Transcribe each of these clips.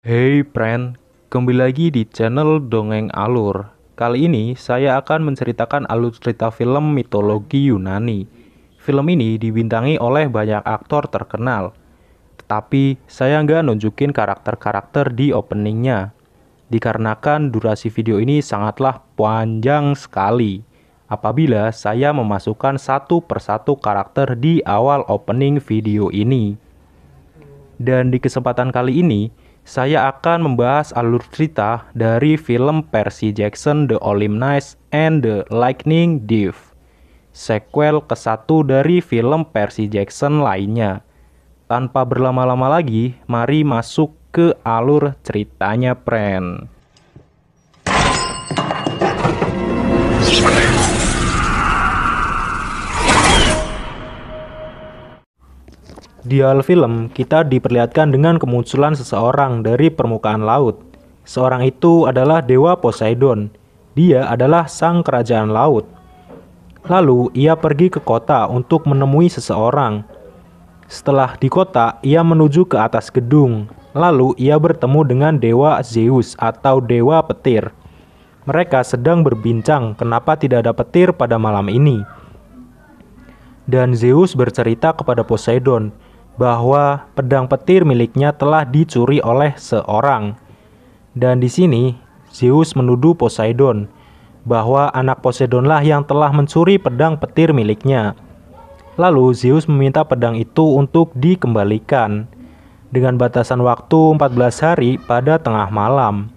Hey friend, kembali lagi di channel Dongeng Alur. Kali ini saya akan menceritakan alur cerita film mitologi Yunani. Film ini dibintangi oleh banyak aktor terkenal. Tetapi saya nggak nunjukin karakter-karakter di openingnya. Dikarenakan durasi video ini sangatlah panjang sekali. Apabila saya memasukkan satu persatu karakter di awal opening video ini. Dan di kesempatan kali ini, saya akan membahas alur cerita dari film Percy Jackson The Olympians and the Lightning Thief, sequel ke-1 dari film Percy Jackson lainnya. Tanpa berlama-lama lagi, mari masuk ke alur ceritanya, friend. Di awal film, kita diperlihatkan dengan kemunculan seseorang dari permukaan laut. Seorang itu adalah Dewa Poseidon. Dia adalah sang kerajaan laut. Lalu, ia pergi ke kota untuk menemui seseorang. Setelah di kota, ia menuju ke atas gedung. Lalu, ia bertemu dengan Dewa Zeus atau Dewa Petir. Mereka sedang berbincang kenapa tidak ada petir pada malam ini. Dan Zeus bercerita kepada Poseidon bahwa pedang petir miliknya telah dicuri oleh seorang. Dan di sini Zeus menuduh Poseidon bahwa anak Poseidonlah yang telah mencuri pedang petir miliknya. Lalu Zeus meminta pedang itu untuk dikembalikan dengan batasan waktu 14 hari pada tengah malam.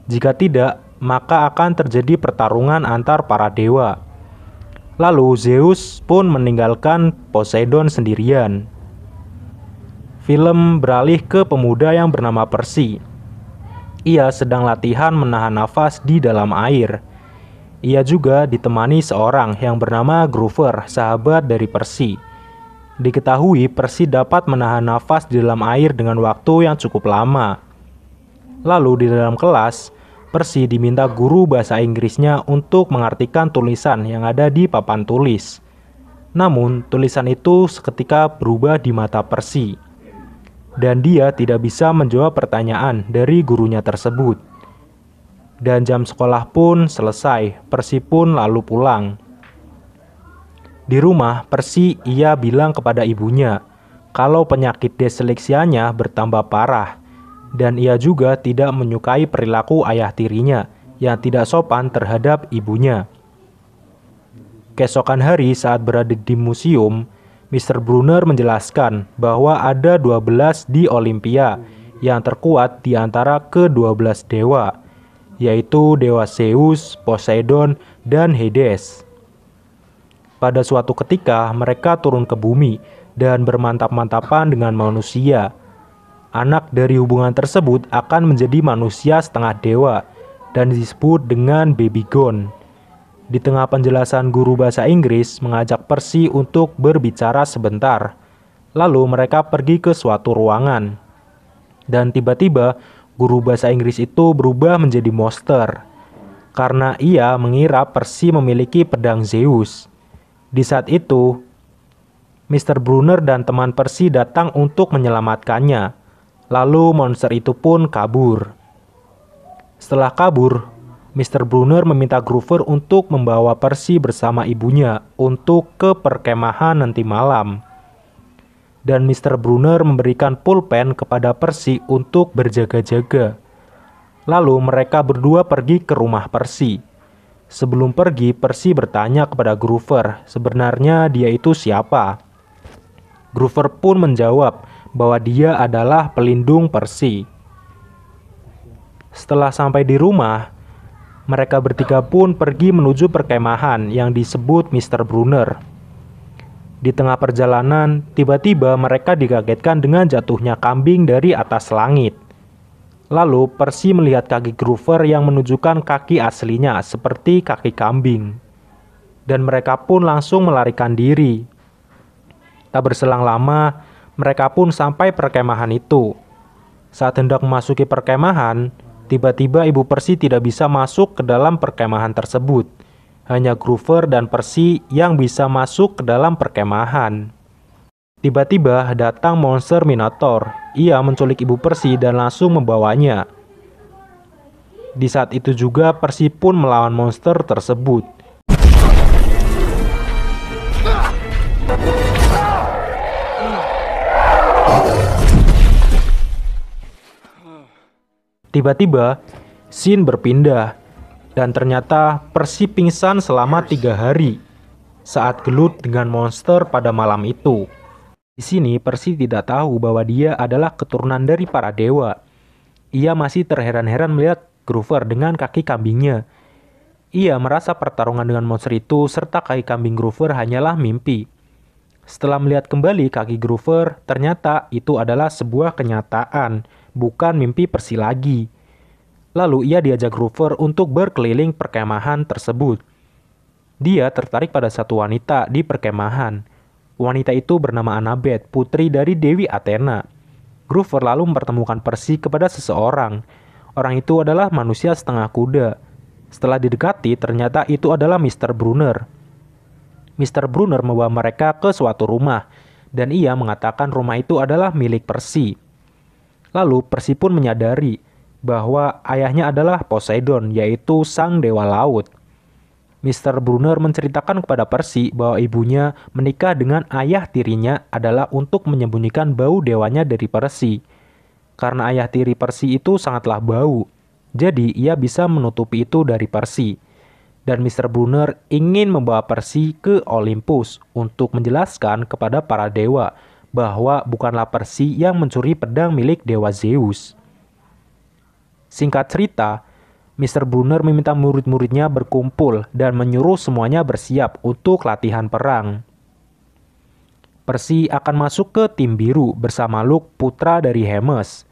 Jika tidak, maka akan terjadi pertarungan antar para dewa. Lalu Zeus pun meninggalkan Poseidon sendirian. Film beralih ke pemuda yang bernama Percy. Ia sedang latihan menahan nafas di dalam air. Ia juga ditemani seorang yang bernama Grover, sahabat dari Percy. Diketahui Percy dapat menahan nafas di dalam air dengan waktu yang cukup lama. Lalu di dalam kelas, Percy diminta guru bahasa Inggrisnya untuk mengartikan tulisan yang ada di papan tulis. Namun, tulisan itu seketika berubah di mata Percy. Dan dia tidak bisa menjawab pertanyaan dari gurunya tersebut. Dan jam sekolah pun selesai, Percy pun lalu pulang. Di rumah, Percy ia bilang kepada ibunya kalau penyakit disleksianya bertambah parah. Dan ia juga tidak menyukai perilaku ayah tirinya yang tidak sopan terhadap ibunya. Keesokan hari saat berada di museum, Mr. Brunner menjelaskan bahwa ada 12 di Olimpia yang terkuat di antara ke-12 dewa, yaitu Dewa Zeus, Poseidon, dan Hades. Pada suatu ketika mereka turun ke bumi dan bermantap-mantapan dengan manusia. Anak dari hubungan tersebut akan menjadi manusia setengah dewa dan disebut dengan Babygon. Di tengah penjelasan guru bahasa Inggris mengajak Percy untuk berbicara sebentar. Lalu mereka pergi ke suatu ruangan. Dan tiba-tiba guru bahasa Inggris itu berubah menjadi monster. Karena ia mengira Percy memiliki pedang Zeus. Di saat itu, Mr. Brunner dan teman Percy datang untuk menyelamatkannya. Lalu monster itu pun kabur. Setelah kabur, Mr. Brunner meminta Grover untuk membawa Percy bersama ibunya untuk ke perkemahan nanti malam. Dan Mr. Brunner memberikan pulpen kepada Percy untuk berjaga-jaga. Lalu mereka berdua pergi ke rumah Percy. Sebelum pergi, Percy bertanya kepada Grover sebenarnya dia itu siapa. Grover pun menjawab bahwa dia adalah pelindung Percy. Setelah sampai di rumah, mereka bertiga pun pergi menuju perkemahan yang disebut Mr. Brunner. Di tengah perjalanan, tiba-tiba mereka dikagetkan dengan jatuhnya kambing dari atas langit. Lalu Percy melihat kaki Grover yang menunjukkan kaki aslinya seperti kaki kambing. Dan mereka pun langsung melarikan diri. Tak berselang lama, mereka pun sampai perkemahan itu. Saat hendak memasuki perkemahan, tiba-tiba ibu Percy tidak bisa masuk ke dalam perkemahan tersebut. Hanya Grover dan Percy yang bisa masuk ke dalam perkemahan. Tiba-tiba datang monster Minotaur. Ia menculik Ibu Percy dan langsung membawanya. Di saat itu juga Percy pun melawan monster tersebut. Tiba-tiba, scene berpindah, dan ternyata Percy pingsan selama 3 hari saat gelut dengan monster pada malam itu. Di sini Percy tidak tahu bahwa dia adalah keturunan dari para dewa. Ia masih terheran-heran melihat Grover dengan kaki kambingnya. Ia merasa pertarungan dengan monster itu serta kaki kambing Grover hanyalah mimpi. Setelah melihat kembali kaki Grover, ternyata itu adalah sebuah kenyataan, bukan mimpi Percy lagi. Lalu ia diajak Grover untuk berkeliling perkemahan tersebut. Dia tertarik pada satu wanita di perkemahan. Wanita itu bernama Annabeth, putri dari Dewi Athena. Grover lalu mempertemukan Percy kepada seseorang. Orang itu adalah manusia setengah kuda. Setelah didekati, ternyata itu adalah Mr. Brunner. Mr. Brunner membawa mereka ke suatu rumah, dan ia mengatakan rumah itu adalah milik Percy. Lalu Percy pun menyadari bahwa ayahnya adalah Poseidon, yaitu sang dewa laut. Mr. Brunner menceritakan kepada Percy bahwa ibunya menikah dengan ayah tirinya adalah untuk menyembunyikan bau dewanya dari Percy. Karena ayah tiri Percy itu sangatlah bau, jadi ia bisa menutupi itu dari Percy. Dan Mr. Brunner ingin membawa Percy ke Olympus untuk menjelaskan kepada para dewa bahwa bukanlah Percy yang mencuri pedang milik dewa Zeus. Singkat cerita, Mr. Brunner meminta murid-muridnya berkumpul dan menyuruh semuanya bersiap untuk latihan perang. Percy akan masuk ke tim biru bersama Luke, putra dari Hermes.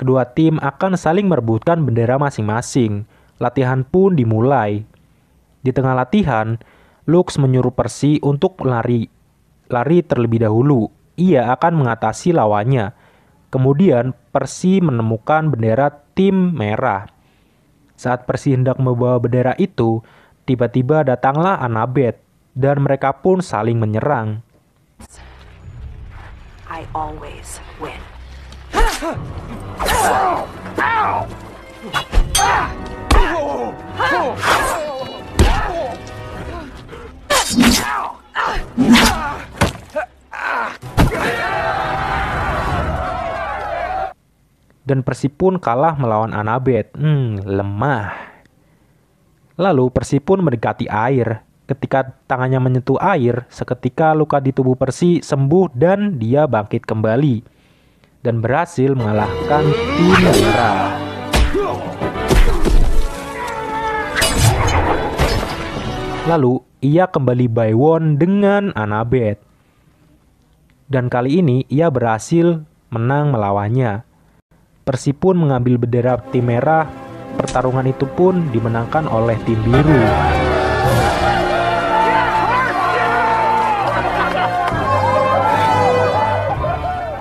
Kedua tim akan saling merebutkan bendera masing-masing. Latihan pun dimulai. Di tengah latihan, Luke menyuruh Percy untuk lari terlebih dahulu. Ia akan mengatasi lawannya. Kemudian Percy menemukan bendera tim merah. Saat Percy hendak membawa bendera itu, tiba-tiba datanglah Annabeth dan mereka pun saling menyerang. I always win. Dan Percy pun kalah melawan Annabeth. Lemah. Lalu Percy pun mendekati air. Ketika tangannya menyentuh air, seketika luka di tubuh Percy sembuh dan dia bangkit kembali. Dan berhasil mengalahkan tim merah. Lalu ia kembali Bywon dengan Annabeth. Dan kali ini ia berhasil menang melawannya. Percy pun mengambil bendera tim merah. Pertarungan itu pun dimenangkan oleh tim biru.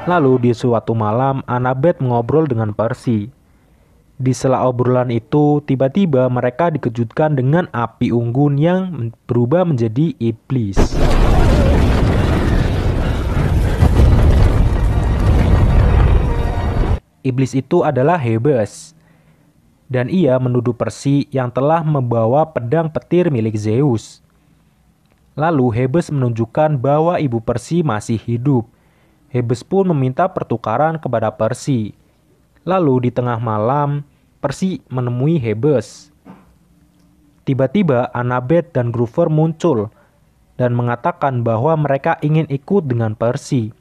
Lalu di suatu malam, Annabeth mengobrol dengan Percy. Di sela obrolan itu, tiba-tiba mereka dikejutkan dengan api unggun yang berubah menjadi iblis. Iblis itu adalah Hebes. Dan ia menuduh Percy yang telah membawa pedang petir milik Zeus. Lalu Hebes menunjukkan bahwa ibu Percy masih hidup. Hebes pun meminta pertukaran kepada Percy. Lalu di tengah malam, Percy menemui Hebes. Tiba-tiba Annabeth dan Grover muncul dan mengatakan bahwa mereka ingin ikut dengan Percy.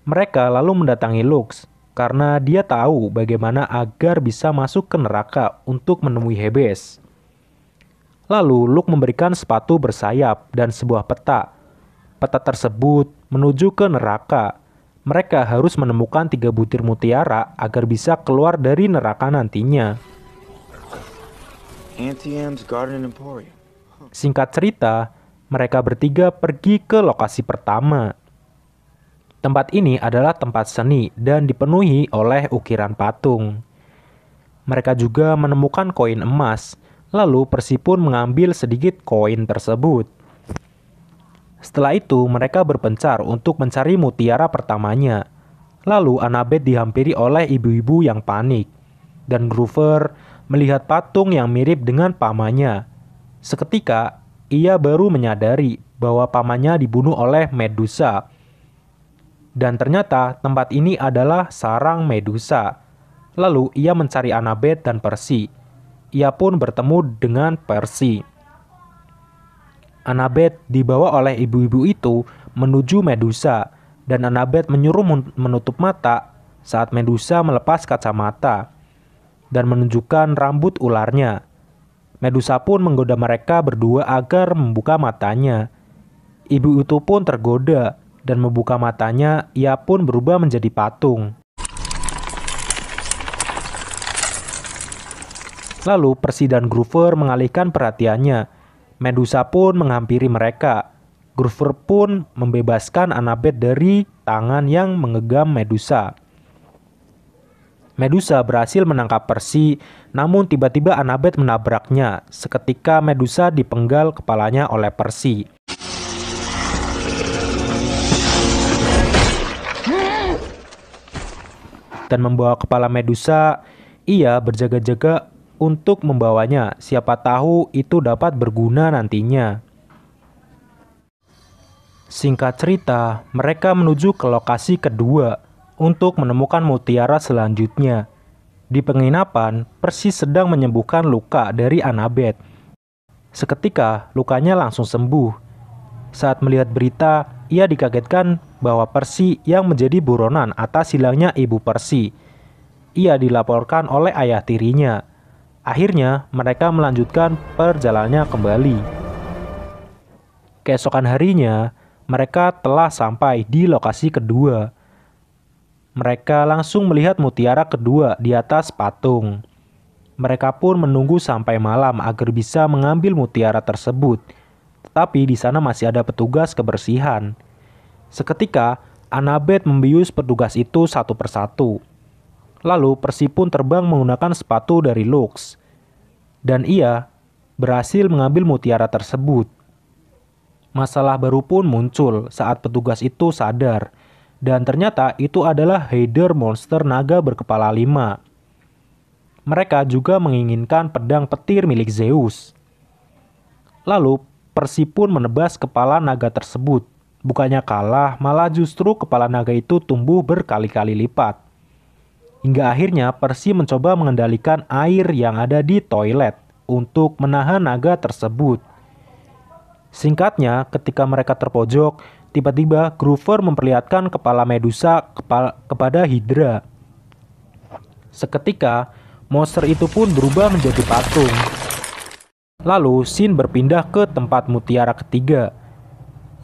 Mereka lalu mendatangi Lux karena dia tahu bagaimana agar bisa masuk ke neraka untuk menemui Hebes. Lalu Luke memberikan sepatu bersayap dan sebuah peta. Peta tersebut menuju ke neraka. Mereka harus menemukan 3 butir mutiara agar bisa keluar dari neraka nantinya. Auntie Anne's Garden Emporium. Singkat cerita, mereka bertiga pergi ke lokasi pertama. Tempat ini adalah tempat seni dan dipenuhi oleh ukiran patung. Mereka juga menemukan koin emas, lalu Percy pun mengambil sedikit koin tersebut. Setelah itu, mereka berpencar untuk mencari mutiara pertamanya. Lalu, Annabeth dihampiri oleh ibu-ibu yang panik. Dan Groover melihat patung yang mirip dengan pamannya. Seketika, ia baru menyadari bahwa pamannya dibunuh oleh Medusa. Dan ternyata tempat ini adalah sarang Medusa. Lalu, ia mencari Annabeth dan Percy. Ia pun bertemu dengan Percy. Annabeth dibawa oleh ibu-ibu itu menuju Medusa, dan Annabeth menyuruh menutup mata saat Medusa melepas kacamata dan menunjukkan rambut ularnya. Medusa pun menggoda mereka berdua agar membuka matanya. Ibu itu pun tergoda dan membuka matanya, ia pun berubah menjadi patung. Lalu Percy dan Groover mengalihkan perhatiannya. Medusa pun menghampiri mereka. Groover pun membebaskan Annabeth dari tangan yang menggenggam Medusa. Medusa berhasil menangkap Percy, namun tiba-tiba Annabeth menabraknya. Seketika Medusa dipenggal kepalanya oleh Percy. Dan membawa kepala Medusa, ia berjaga-jaga untuk membawanya. Siapa tahu itu dapat berguna nantinya. Singkat cerita, mereka menuju ke lokasi kedua untuk menemukan mutiara selanjutnya. Di penginapan, Percy sedang menyembuhkan luka dari Annabeth. Seketika, lukanya langsung sembuh. Saat melihat berita, ia dikagetkan bahwa Percy yang menjadi buronan atas hilangnya ibu Percy. Ia dilaporkan oleh ayah tirinya. Akhirnya, mereka melanjutkan perjalanannya kembali. Keesokan harinya, mereka telah sampai di lokasi kedua. Mereka langsung melihat mutiara kedua di atas patung. Mereka pun menunggu sampai malam agar bisa mengambil mutiara tersebut. Tetapi di sana masih ada petugas kebersihan. Seketika, Annabeth membius petugas itu satu persatu. Lalu Percy pun terbang menggunakan sepatu dari Lux. Dan ia berhasil mengambil mutiara tersebut. Masalah baru pun muncul saat petugas itu sadar. Dan ternyata itu adalah Hydra monster naga berkepala 5. Mereka juga menginginkan pedang petir milik Zeus. Lalu Percy pun menebas kepala naga tersebut. Bukannya kalah, malah justru kepala naga itu tumbuh berkali-kali lipat. Hingga akhirnya Percy mencoba mengendalikan air yang ada di toilet untuk menahan naga tersebut. Singkatnya, ketika mereka terpojok, tiba-tiba Groover memperlihatkan kepala Medusa kepada Hydra. Seketika, monster itu pun berubah menjadi patung. Lalu, scene berpindah ke tempat mutiara ketiga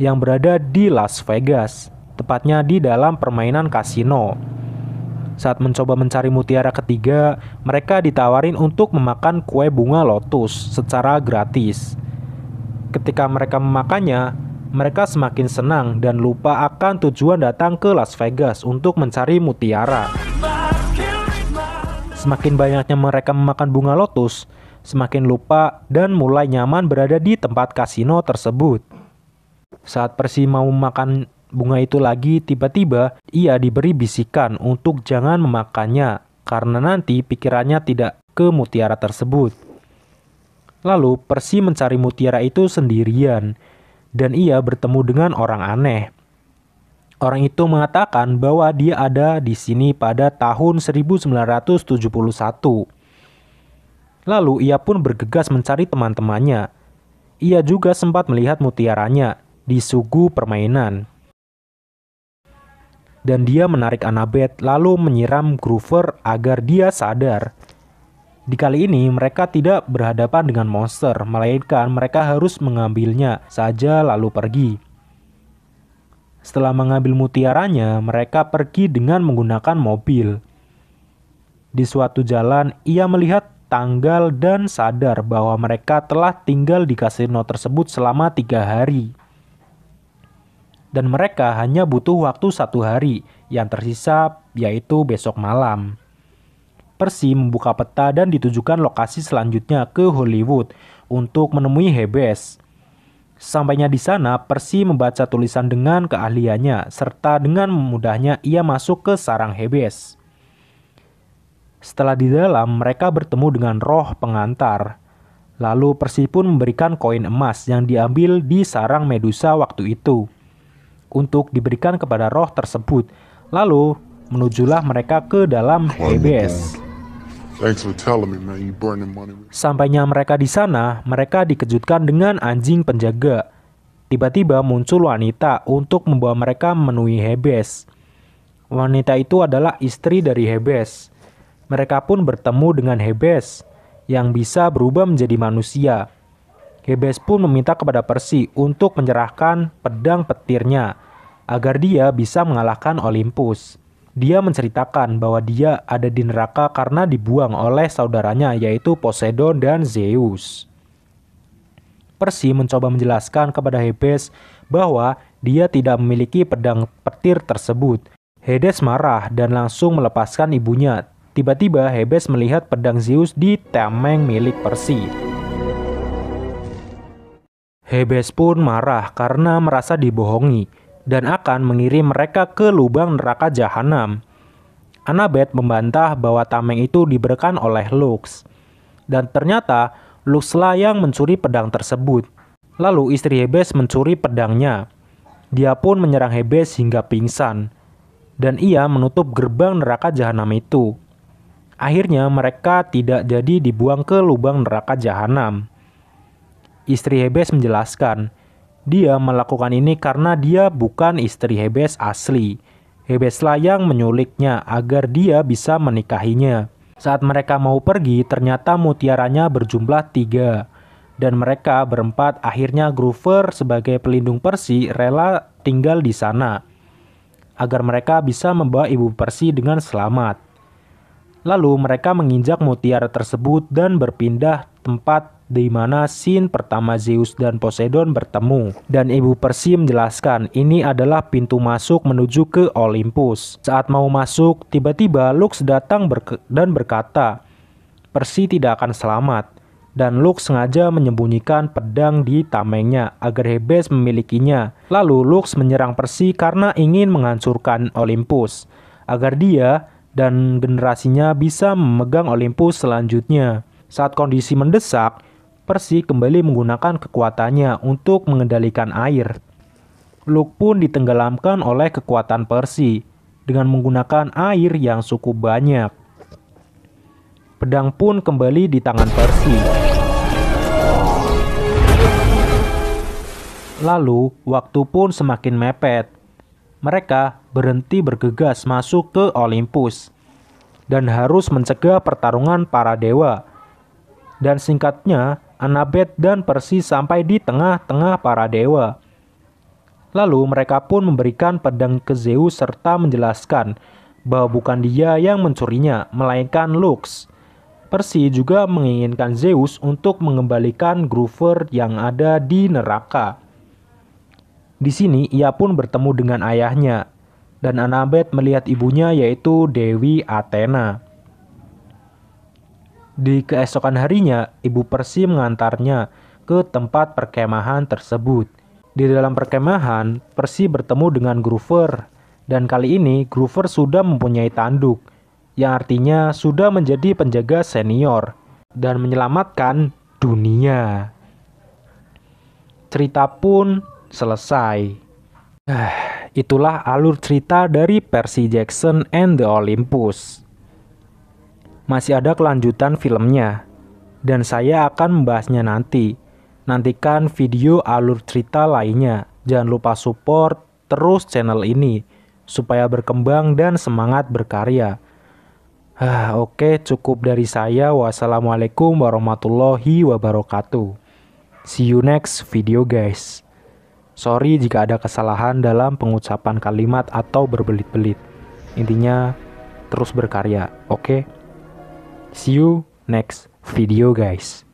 yang berada di Las Vegas, tepatnya di dalam permainan kasino. Saat mencoba mencari mutiara ketiga, mereka ditawarin untuk memakan kue bunga lotus secara gratis. Ketika mereka memakannya, mereka semakin senang dan lupa akan tujuan datang ke Las Vegas untuk mencari mutiara. Semakin banyaknya mereka memakan bunga lotus, semakin lupa dan mulai nyaman berada di tempat kasino tersebut. Saat Percy mau makan bunga itu lagi, tiba-tiba ia diberi bisikan untuk jangan memakannya karena nanti pikirannya tidak ke mutiara tersebut. Lalu Percy mencari mutiara itu sendirian dan ia bertemu dengan orang aneh. Orang itu mengatakan bahwa dia ada di sini pada tahun 1971. Lalu ia pun bergegas mencari teman-temannya. Ia juga sempat melihat mutiaranya di sugu permainan. Dan dia menarik Annabeth lalu menyiram Groover agar dia sadar. Di kali ini mereka tidak berhadapan dengan monster, melainkan mereka harus mengambilnya saja lalu pergi. Setelah mengambil mutiaranya, mereka pergi dengan menggunakan mobil. Di suatu jalan, ia melihat tanggal dan sadar bahwa mereka telah tinggal di kasino tersebut selama 3 hari. Dan mereka hanya butuh waktu 1 hari, yang tersisa yaitu besok malam. Percy membuka peta dan ditujukan lokasi selanjutnya ke Hollywood untuk menemui Hades. Sampainya di sana, Percy membaca tulisan dengan keahliannya, serta dengan mudahnya ia masuk ke sarang Hebes. Setelah di dalam, mereka bertemu dengan roh pengantar. Lalu Percy pun memberikan koin emas yang diambil di sarang Medusa waktu itu untuk diberikan kepada roh tersebut. Lalu menujulah mereka ke dalam Hebes. Sampainya mereka di sana, mereka dikejutkan dengan anjing penjaga. Tiba-tiba muncul wanita untuk membawa mereka memenuhi Hebes. Wanita itu adalah istri dari Hebes. Mereka pun bertemu dengan Hebes yang bisa berubah menjadi manusia. Hebes pun meminta kepada Percy untuk menyerahkan pedang petirnya agar dia bisa mengalahkan Olympus. Dia menceritakan bahwa dia ada di neraka karena dibuang oleh saudaranya yaitu Poseidon dan Zeus. Percy mencoba menjelaskan kepada Hebes bahwa dia tidak memiliki pedang petir tersebut. Hades marah dan langsung melepaskan ibunya. Tiba-tiba Hebes melihat pedang Zeus di tameng milik Percy. Hebes pun marah karena merasa dibohongi dan akan mengirim mereka ke lubang neraka jahanam. Annabeth membantah bahwa tameng itu diberikan oleh Lux. Dan ternyata Lux lah yang mencuri pedang tersebut. Lalu istri Hebes mencuri pedangnya. Dia pun menyerang Hebes hingga pingsan. Dan ia menutup gerbang neraka jahanam itu. Akhirnya mereka tidak jadi dibuang ke lubang neraka jahanam. Istri Hebes menjelaskan, dia melakukan ini karena dia bukan istri Hebes asli. Hebeslah yang menyuliknya agar dia bisa menikahinya. Saat mereka mau pergi, ternyata mutiaranya berjumlah 3. Dan mereka berempat, akhirnya Groover sebagai pelindung Percy rela tinggal di sana agar mereka bisa membawa ibu Percy dengan selamat. Lalu mereka menginjak mutiara tersebut dan berpindah tempat di mana scene pertama Zeus dan Poseidon bertemu. Dan ibu Percy menjelaskan ini adalah pintu masuk menuju ke Olympus. Saat mau masuk, tiba-tiba Lux datang dan berkata, Percy tidak akan selamat. Dan Lux sengaja menyembunyikan pedang di tamengnya agar Hebes memilikinya. Lalu Lux menyerang Percy karena ingin menghancurkan Olympus, agar dia dan generasinya bisa memegang Olympus selanjutnya. Saat kondisi mendesak, Percy kembali menggunakan kekuatannya untuk mengendalikan air. Lux pun ditenggelamkan oleh kekuatan Percy dengan menggunakan air yang cukup banyak. Pedang pun kembali di tangan Percy. Lalu, waktu pun semakin mepet. Mereka berhenti bergegas masuk ke Olympus dan harus mencegah pertarungan para dewa. Dan singkatnya, Annabeth dan Percy sampai di tengah-tengah para dewa. Lalu mereka pun memberikan pedang ke Zeus serta menjelaskan bahwa bukan dia yang mencurinya, melainkan Lux. Percy juga menginginkan Zeus untuk mengembalikan Groover yang ada di neraka. Di sini ia pun bertemu dengan ayahnya, dan Annabeth melihat ibunya yaitu Dewi Athena. Di keesokan harinya, ibu Percy mengantarnya ke tempat perkemahan tersebut. Di dalam perkemahan, Percy bertemu dengan Groover, dan kali ini Groover sudah mempunyai tanduk, yang artinya sudah menjadi penjaga senior dan menyelamatkan dunia. Cerita pun selesai. Itulah alur cerita dari Percy Jackson and the Olympus. Masih ada kelanjutan filmnya, dan saya akan membahasnya nanti. Nantikan video alur cerita lainnya. Jangan lupa support terus channel ini, supaya berkembang dan semangat berkarya. Oke, cukup dari saya. Wassalamualaikum warahmatullahi wabarakatuh. See you next video guys. Sorry jika ada kesalahan dalam pengucapan kalimat atau berbelit-belit. Intinya, terus berkarya, oke? See you next video guys.